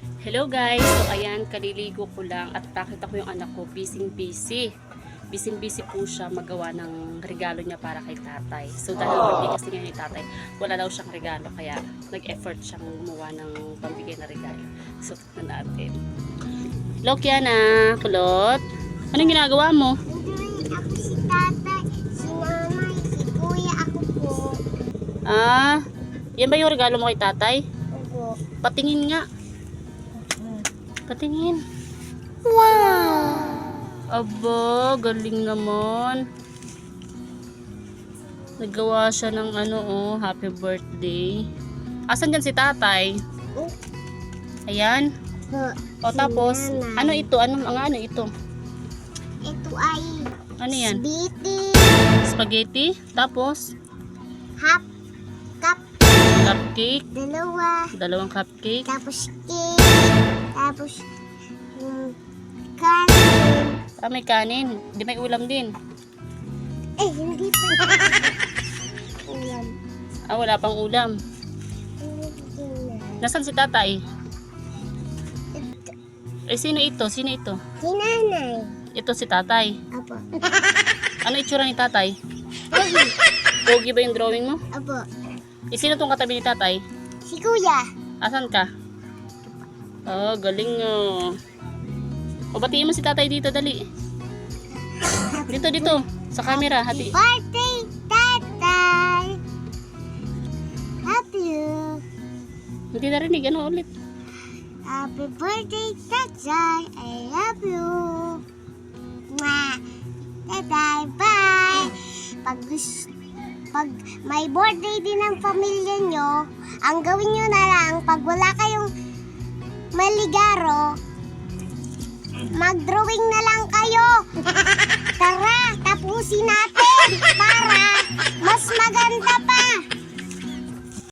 Hello guys! So ayan, kaliligo ko lang at nakita ko yung anak ko busy. Busy po siya magawa ng regalo niya para kay tatay. So dahil birthday kasi ngayon ni tatay, wala daw siyang regalo kaya nag-effort siyang gumawa ng pambigay na regalo. So tignan natin. Hello Kiana, kulot. Anong ginagawa mo? Ako si tatay, si mamay, si kuya, ako po. Ah, yan ba yung regalo mo kay tatay? Opo. Patingin nga. Patingin. Wow! Aba, galing naman. Nagawa siya ng happy birthday. Asan dyan si tatay? Ayan. O tapos, ano ito? Ano ito? Ito ay Ano yan? spaghetti, Spaghetti? Tapos, half cup, cupcake. dalawang cupcake. tapos cake, tapos kanin. Ah, may kanin. Di may ulam din. Hindi pa. Ulam. Ah, wala pang ulam. Hindi na. Nasaan si tatay? Eh, sino ito? Sino ito? Si nanay. Ito si tatay. Apo. Ano itsura ni tatay? Pogi. Pogi ba yung drawing mo? Apo. Eh, sino tong katabi ni tatay? Si kuya. Asan ka? Oh, galing oh. O, batiin mo si tatay dito, dali. Dito. Sa camera, hati. Birthday, tatay. Love you. Hindi narinig, ano ulit? Happy birthday, tatay. I love you. Mwah. Tatay, bye. Pag may birthday din ng pamilya nyo, ang gawin nyo na lang, pag wala kayong maligaro,